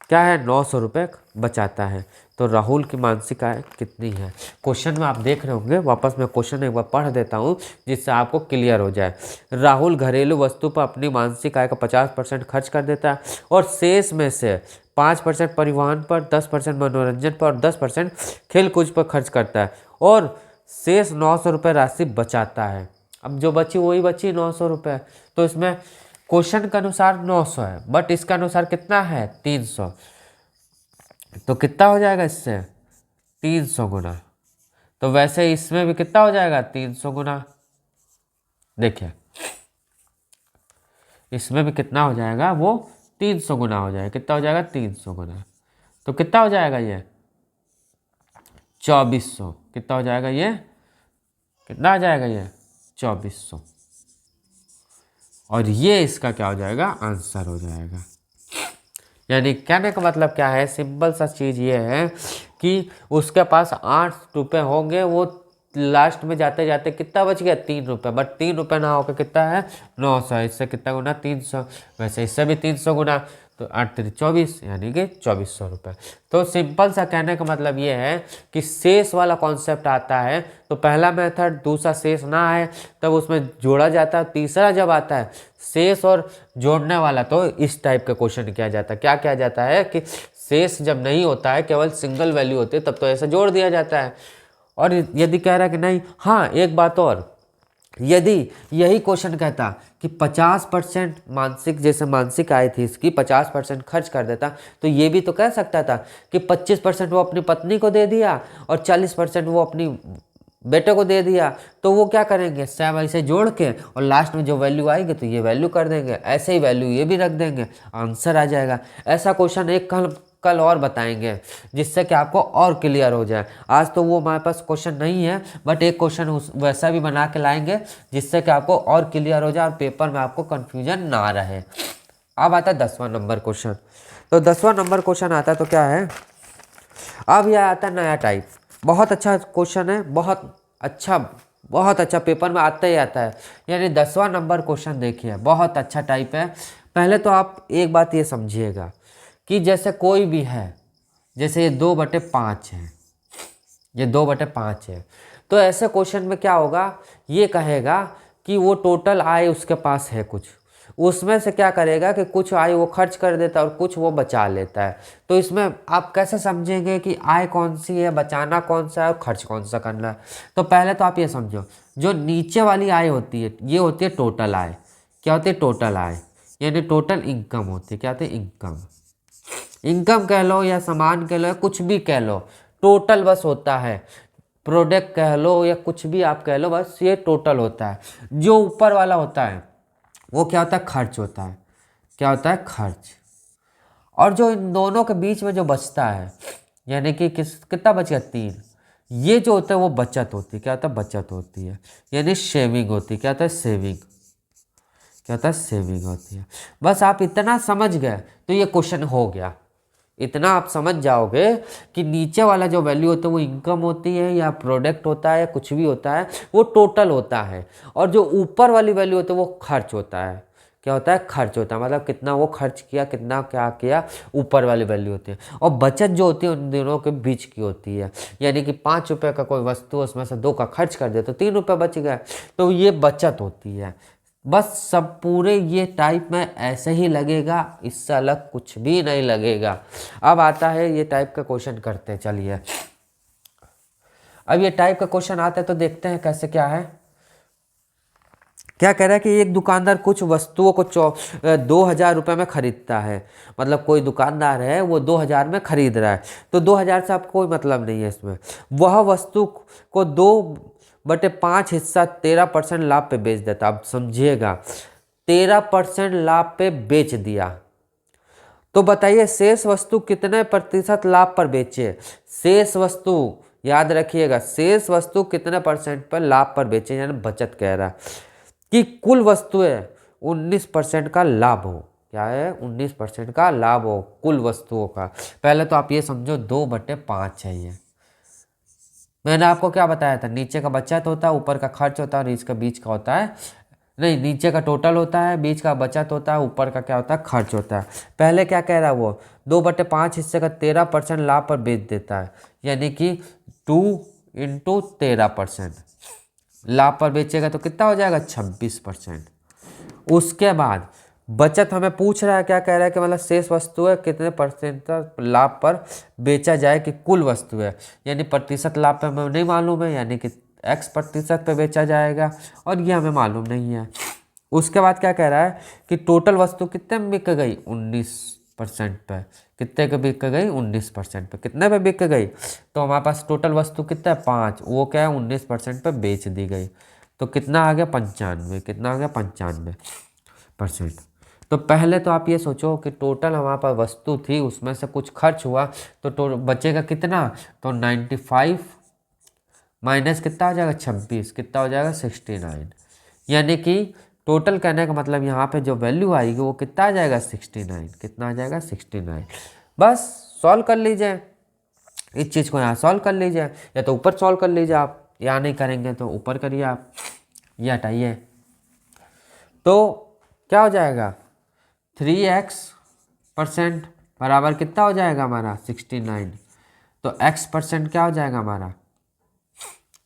क्या है, 900 रुपये बचाता है। तो राहुल की मासिक आय कितनी है, क्वेश्चन में आप देख रहे होंगे, वापस मैं क्वेश्चन एक बार पढ़ देता हूँ जिससे आपको क्लियर हो जाए। राहुल घरेलू वस्तु पर अपनी मासिक आय का 50% खर्च कर देता है, और शेष में से 5% परिवहन पर, 10% मनोरंजन पर, और 10% खेलकूद पर खर्च करता है, और शेष 900 रुपये राशि बचाता है। अब जो बची वही बची 900 रुपये। तो इसमें क्वेश्चन के अनुसार 900 है, बट इसका अनुसार कितना है, 300। तो कितना हो जाएगा इससे, 300 गुना। तो वैसे इसमें भी कितना हो जाएगा, 300 गुना। देखिए इसमें भी कितना हो जाएगा, वो 300 गुना हो जाएगा। कितना हो जाएगा, 300 गुना। तो कितना हो जाएगा ये, 2400। कितना हो जाएगा ये, कितना आ जाएगा ये, 2400। और ये इसका क्या हो जाएगा, आंसर हो जाएगा। यानी कहने का मतलब क्या है, सिंपल सा चीज़ ये है कि उसके पास 8 रुपये होंगे, वो लास्ट में जाते जाते कितना बच गया, 3 रुपये। बट 3 रुपये ना होकर कितना है, 900। इससे कितना गुना, 300। वैसे इससे भी 300 गुना, तो 8 3 24, यानी कि 2400 रुपये। तो सिंपल सा कहने का मतलब ये है कि शेष वाला कॉन्सेप्ट आता है तो पहला मेथड, दूसरा शेष ना आए तब उसमें जोड़ा जाता है, तीसरा जब आता है शेष और जोड़ने वाला तो इस टाइप का क्वेश्चन किया जाता है। क्या किया जाता है कि शेष जब नहीं होता है, केवल सिंगल वैल्यू होती है, तब तो ऐसा जोड़ दिया जाता है। और यदि कह रहा है कि नहीं, हाँ एक बात और, यदि यही क्वेश्चन कहता कि 50% मानसिक, जैसे मानसिक आय थी इसकी, 50% खर्च कर देता, तो ये भी तो कह सकता था कि 25% वो अपनी पत्नी को दे दिया और 40% वो अपनी बेटे को दे दिया। तो वो क्या करेंगे, सब ऐसे जोड़ के और लास्ट में जो वैल्यू आएगी तो ये वैल्यू कर देंगे, ऐसे ही वैल्यू ये भी रख देंगे, आंसर आ जाएगा। ऐसा क्वेश्चन एक कल और बताएंगे जिससे कि आपको और क्लियर हो जाए। आज तो वो हमारे पास क्वेश्चन नहीं है, बट एक क्वेश्चन वैसा भी बना के लाएंगे जिससे कि आपको और क्लियर हो जाए और पेपर में आपको कन्फ्यूजन ना रहे। अब आता है 10वां नंबर क्वेश्चन। तो 10वां नंबर क्वेश्चन आता है तो क्या है, अब यह आता है नया टाइप। बहुत अच्छा क्वेश्चन है, बहुत अच्छा पेपर में आता ही आता है। यानी 10वां नंबर क्वेश्चन देखिए, बहुत अच्छा टाइप है। पहले तो आप एक बात ये समझिएगा कि जैसे कोई भी है, जैसे ये 2/5 है, ये 2/5 है, तो ऐसे क्वेश्चन में क्या होगा, ये कहेगा कि वो टोटल आय उसके पास है कुछ, उसमें से क्या करेगा कि कुछ आय वो खर्च कर देता है और कुछ वो बचा लेता है। तो इसमें आप कैसे समझेंगे कि आय कौन सी है, बचाना कौन सा है और खर्च कौन सा करना है। तो पहले तो आप ये समझो, जो नीचे वाली आय होती है ये होती है टोटल आय। क्या होती है, टोटल आय, यानी टोटल इनकम होती है। क्या होती है, इनकम। इनकम कह लो या सामान कह लो या कुछ भी कह लो, टोटल बस होता है। प्रोडक्ट कह लो या कुछ भी आप कह लो, बस ये टोटल होता है। जो ऊपर वाला होता है वो क्या होता है, खर्च होता है। क्या होता है, खर्च। और जो इन दोनों के बीच में जो बचता है, यानी कि कितना बच गया, 3, ये जो होता है वो बचत होती है। क्या होता है, बचत होती है, यानी सेविंग होती है। क्या होता है, सेविंग। क्या होता है, सेविंग होती है। बस आप इतना समझ गए तो ये क्वेश्चन हो गया। इतना आप समझ जाओगे कि नीचे वाला जो वैल्यू होता है वो इनकम होती है या प्रोडक्ट होता है या कुछ भी होता है, वो टोटल होता है। और जो ऊपर वाली वैल्यू होती है वो खर्च होता है। क्या होता है, खर्च होता है, मतलब कितना वो खर्च किया, कितना क्या किया, ऊपर वाली वैल्यू होती है। और बचत जो होती है उन दोनों के बीच की होती है। यानी कि 5 रुपये का कोई वस्तु, उसमें से 2 का खर्च कर दे तो 3 रुपये बच गए, तो ये बचत होती है। बस सब पूरे ये टाइप में ऐसे ही लगेगा, इससे अलग कुछ भी नहीं लगेगा। अब आता है ये टाइप का क्वेश्चन करते हैं, चलिए। अब ये टाइप का क्वेश्चन आता है तो देखते हैं कैसे क्या है। क्या कह रहा है कि एक दुकानदार कुछ वस्तुओं को 2000 रुपये में खरीदता है। मतलब कोई दुकानदार है वो 2000 में खरीद रहा है, तो 2000 से आपको कोई मतलब नहीं है इसमें। वह वस्तु को 2/5 हिस्सा 13% लाभ पे बेच देता। अब समझिएगा, 13% लाभ पे बेच दिया, तो बताइए शेष वस्तु कितने प्रतिशत लाभ पर बेचे। शेष वस्तु याद रखिएगा, शेष वस्तु कितने परसेंट पर लाभ पर बेचे, यानी बचत कह रहा है कि कुल वस्तुएं 19% का लाभ हो। क्या है, 19% का लाभ हो कुल वस्तुओं का। पहले तो आप ये समझो 2/5 है ये। मैंने आपको क्या बताया था, नीचे का बचत होता है, ऊपर का खर्च होता है और इसका बीच का होता है, नहीं, नीचे का टोटल होता है, बीच का बचत होता है, ऊपर का क्या होता है, खर्च होता है। पहले क्या कह रहा है वो, 2/5 हिस्से का 13% लाभ पर बेच देता है, यानी कि 2 × 13%। लाभ पर बेचेगा तो कितना हो जाएगा, 26%। उसके बाद बचत हमें पूछ रहा है, क्या कह रहा है कि मतलब शेष वस्तुएं कितने परसेंट लाभ पर बेचा जाए कि कुल वस्तुएं, यानी प्रतिशत लाभ पे हमें नहीं मालूम है, यानी कि X% पे बेचा जाएगा और ये हमें मालूम नहीं है। उसके बाद क्या कह रहा है कि टोटल वस्तु कितने में बिक गई, 19% पे। कितने पे बिक गई, 19% पे। कितने पे बिक गई, तो हमारे पास टोटल वस्तु कितना है, 5, वो क्या है 19% पे बेच दी गई, तो कितना आ गया, 95। कितना आ गया, 95%। तो पहले तो आप ये सोचो कि टोटल हमारे पास वस्तु थी, उसमें से कुछ खर्च हुआ तो बचेगा कितना, तो 95 माइनस कितना हो जाएगा, 26, कितना हो जाएगा, 69। यानी कि टोटल कहने का मतलब यहाँ पे जो वैल्यू आएगी वो कितना आ जाएगा, 69। कितना आ जाएगा, 69। बस सॉल्व कर लीजिए इस चीज़ को, यहाँ सॉल्व कर लीजिए, या तो ऊपर सॉल्व कर लीजिए आप, यहाँ नहीं करेंगे तो ऊपर करिए आप, ये हटाइए। तो क्या हो जाएगा, 3x% बराबर कितना हो जाएगा हमारा, 69। तो x% क्या हो जाएगा हमारा,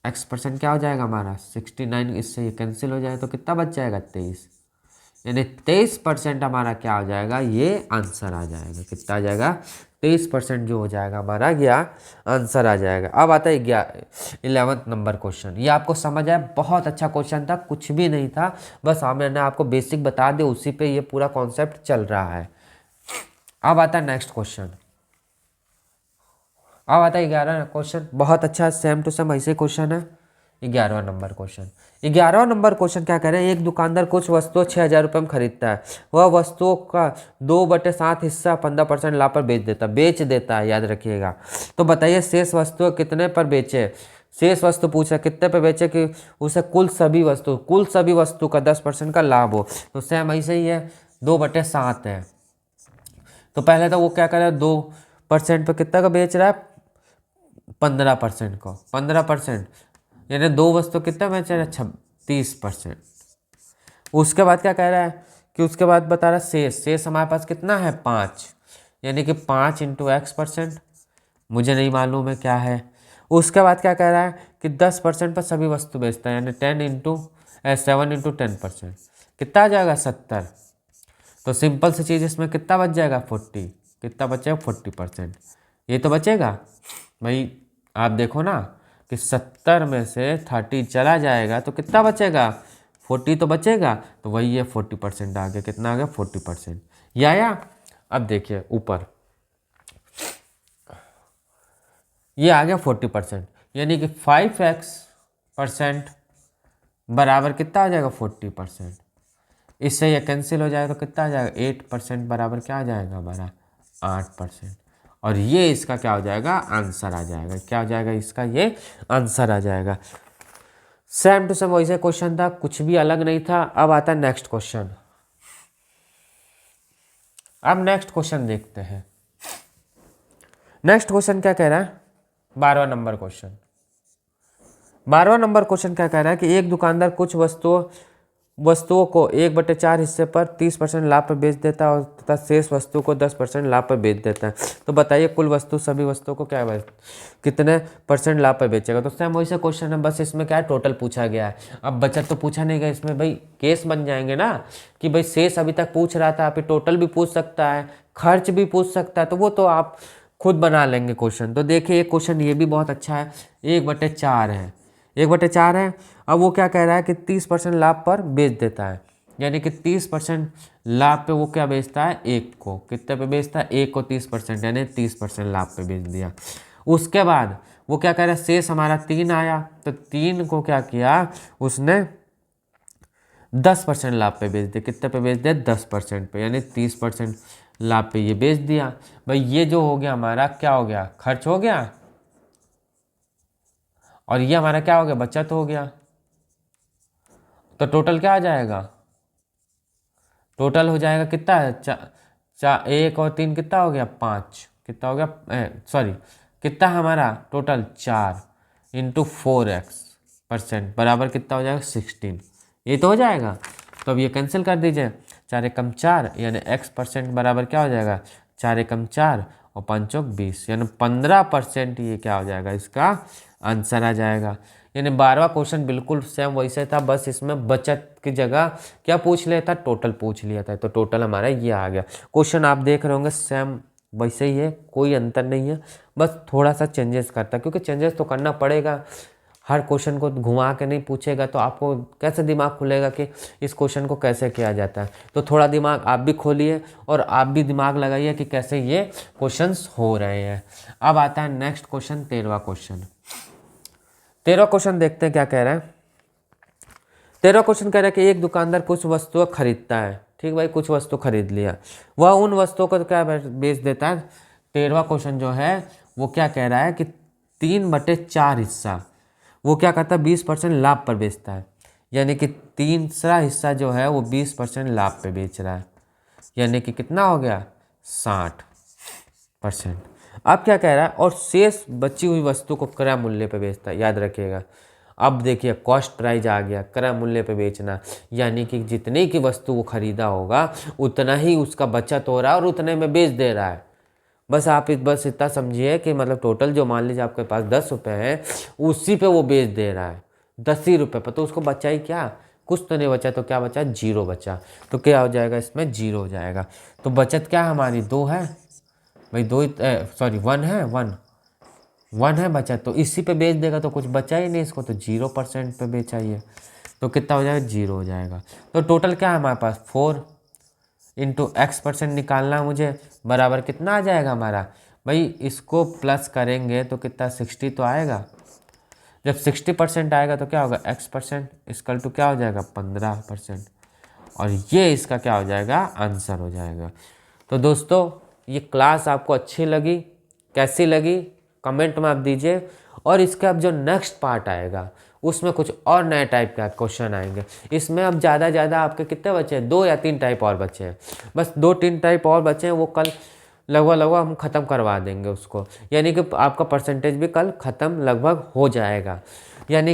x% क्या हो जाएगा हमारा, 69। इससे ये कैंसिल हो जाए तो कितना बच जाएगा, 23। यानी 23% हमारा क्या हो जाएगा, ये आंसर आ जाएगा। कितना आ जाएगा, 23% जो हो जाएगा हमारा यह आंसर आ जाएगा। अब आता है 11th नंबर क्वेश्चन। ये आपको समझ आया, बहुत अच्छा क्वेश्चन था, कुछ भी नहीं था, बस मैंने आपको बेसिक बता दिया, उसी पे ये पूरा कॉन्सेप्ट चल रहा है। अब आता है नेक्स्ट क्वेश्चन। अब आता है 11वां क्वेश्चन, बहुत अच्छा सेम टू सेम ऐसे क्वेश्चन है। 11वां नंबर क्वेश्चन। 11वां नंबर क्वेश्चन क्या कह रहे हैं, एक दुकानदार कुछ वस्तुओं 6,000 रुपये में खरीदता है, वह वस्तुओं का 2/7 हिस्सा 15% लाभ पर बेच देता है, याद रखिएगा। तो बताइए शेष वस्तुएं कितने पर बेचे। शेष वस्तु पूछा कितने पे बेचे कि उसे कुल सभी वस्तु का 10% का लाभ हो। तो सेम ऐसे ही है, 2/7 है। तो पहले तो वो क्या कर रहा है, 2% पे कितना का बेच रहा है, 15% को, 15% यानी 2 वस्तु कितना बेच रहा है, 36%। उसके बाद क्या कह रहा है कि उसके बाद बता रहा है शेष हमारे पास कितना है, 5, यानी कि 5 × X%, मुझे नहीं मालूम है क्या है। उसके बाद क्या कह रहा है कि 10% पर सभी वस्तु बेचता है, यानी 7 × 10%, कितना आ जाएगा, 70। तो सिंपल सी चीज़, इसमें कितना बच जाएगा, 40, कितना बचेगा, 40%, ये तो बचेगा भाई। आप देखो ना कि 70 में से 30 चला जाएगा तो कितना बचेगा, 40 तो बचेगा। तो वही है 40% आ गया, कितना आ गया, 40%। या अब देखिए ऊपर ये आ गया 40%, यानी कि 5x% बराबर कितना आ जाएगा, 40%। इससे ये कैंसिल हो जाएगा तो कितना आ जाएगा, 8% बराबर क्या आ जाएगा हमारा, 8%। और ये इसका क्या हो जाएगा, आंसर आ जाएगा। क्या हो जाएगा इसका, ये आंसर आ जाएगा। सेम टू सेम वैसे क्वेश्चन था, कुछ भी अलग नहीं था। अब आता है नेक्स्ट क्वेश्चन। अब नेक्स्ट क्वेश्चन देखते हैं। नेक्स्ट क्वेश्चन क्या कह रहा है, 12वां नंबर क्वेश्चन। 12वां नंबर क्वेश्चन क्या कह रहा है कि एक दुकानदार कुछ वस्तुओं को 1/4 हिस्से पर 30% लाभ पर बेच देता है और तथा शेष वस्तु को 10% लाभ पर बेच देता है। तो बताइए कुल सभी वस्तुओं को क्या कितने % लाभ पर बेचेगा। तो सेम वैसे क्वेश्चन है, बस इसमें क्या है, टोटल पूछा गया है। अब बचत तो पूछा नहीं गया, इसमें भाई केस बन जाएंगे ना कि भाई शेष अभी तक पूछ रहा था, आप टोटल भी पूछ सकता है, खर्च भी पूछ सकता है, तो वो तो आप खुद बना लेंगे क्वेश्चन। तो देखिए एक क्वेश्चन ये भी बहुत अच्छा है, 1/4 है, 1/4 है। अब वो क्या कह रहा है कि 30% लाभ पर बेच देता है, यानी कि 30% लाभ पे वो क्या बेचता है, एक को कितने पे बेचता है, एक को 30%, यानी 30% लाभ पे बेच दिया। उसके बाद वो क्या कह रहा है, शेष हमारा 3 आया, तो 3 को क्या किया उसने 10% लाभ पे बेच दिया, कितने पे बेच दिया, 10% पे, यानी 30% लाभ पे ये बेच दिया। भाई ये जो हो गया हमारा क्या हो गया, खर्च हो गया, और ये हमारा क्या हो गया, बचत हो गया। तो टोटल क्या आ जाएगा, टोटल हो जाएगा कितना है, 1 और 3 कितना हो गया, 5, कितना हो गया, सॉरी कितना हमारा टोटल, 4 × 4x% बराबर कितना हो जाएगा, 16। ये तो हो जाएगा। तो अब ये कैंसिल कर दीजिए, 4 एकम 4, यानी x% बराबर क्या हो जाएगा, 4 एकम 4 और 5 20, यानी 15% ये क्या हो जाएगा, इसका आंसर आ जाएगा। यानी 12वां क्वेश्चन बिल्कुल सेम वैसे था, बस इसमें बचत की जगह क्या पूछ लिया था, टोटल पूछ लिया था। तो टोटल हमारा ये आ गया। क्वेश्चन आप देख रहे होंगे सेम वैसे ही है, कोई अंतर नहीं है, बस थोड़ा सा चेंजेस करता है, क्योंकि चेंजेस तो करना पड़ेगा। हर क्वेश्चन को घुमा के नहीं पूछेगा तो आपको कैसे दिमाग खुलेगा कि इस क्वेश्चन को कैसे किया जाता है। तो थोड़ा दिमाग आप भी खोलिए और आप भी दिमाग लगाइए कि कैसे ये क्वेश्चंस हो रहे हैं। अब आता है नेक्स्ट क्वेश्चन, 13वां क्वेश्चन। 13वां क्वेश्चन देखते हैं क्या कह रहा है। 13वां क्वेश्चन कह रहा है कि एक दुकानदार कुछ वस्तुएं खरीदता है, ठीक भाई, कुछ वस्तु खरीद लिया, वह उन वस्तुओं को क्या बेच देता है। 13वां क्वेश्चन जो है वो क्या कह रहा है कि 3/4 हिस्सा वो क्या करता है, 20% लाभ पर बेचता है, यानी कि तीसरा हिस्सा जो है वो 20% लाभ पे बेच रहा है, यानी कि कितना हो गया, 60%। अब क्या कह रहा है, और शेष बची हुई वस्तु को क्रय मूल्य पे बेचता है, याद रखिएगा। अब देखिए कॉस्ट प्राइस आ गया, क्रय मूल्य पे बेचना, यानी कि जितने की वस्तु वो खरीदा होगा उतना ही उसका बचत हो रहा है और उतने में बेच दे रहा है। बस आप बस इतना समझिए कि मतलब टोटल जो मान लीजिए आपके पास 10 रुपये है, उसी पे वो बेच दे रहा है 10 ही रुपये पर, तो उसको बचा ही क्या, कुछ तो नहीं बचा, तो क्या बचा, 0 बचा। तो क्या हो जाएगा, इसमें 0 हो जाएगा। तो बचत क्या हमारी 2 है भाई दो ही, सॉरी 1 है, 1 है बचा, तो इसी पे बेच देगा तो कुछ बचा ही नहीं इसको, तो 0% पे बेचा ही है, तो कितना हो जाएगा, 0 हो जाएगा। तो टोटल क्या है हमारे पास, 4 इंटू x% निकालना मुझे, बराबर कितना आ जाएगा हमारा, भाई इसको प्लस करेंगे तो कितना 60 तो आएगा। जब 60% आएगा तो क्या होगा, x% इक्वल टू क्या हो जाएगा, 15%, और ये इसका क्या हो जाएगा, आंसर हो जाएगा। तो दोस्तों ये क्लास आपको अच्छी लगी, कैसी लगी कमेंट में आप दीजिए, और इसका अब जो नेक्स्ट पार्ट आएगा उसमें कुछ और नए टाइप के क्वेश्चन आएंगे। इसमें अब ज़्यादा आपके कितने बचे हैं, 2 या 3 टाइप और बचे हैं, बस 2-3 टाइप और बचे हैं, वो कल लगभग हम ख़त्म करवा देंगे उसको, यानी कि आपका परसेंटेज भी कल ख़त्म लगभग हो जाएगा। यानी कि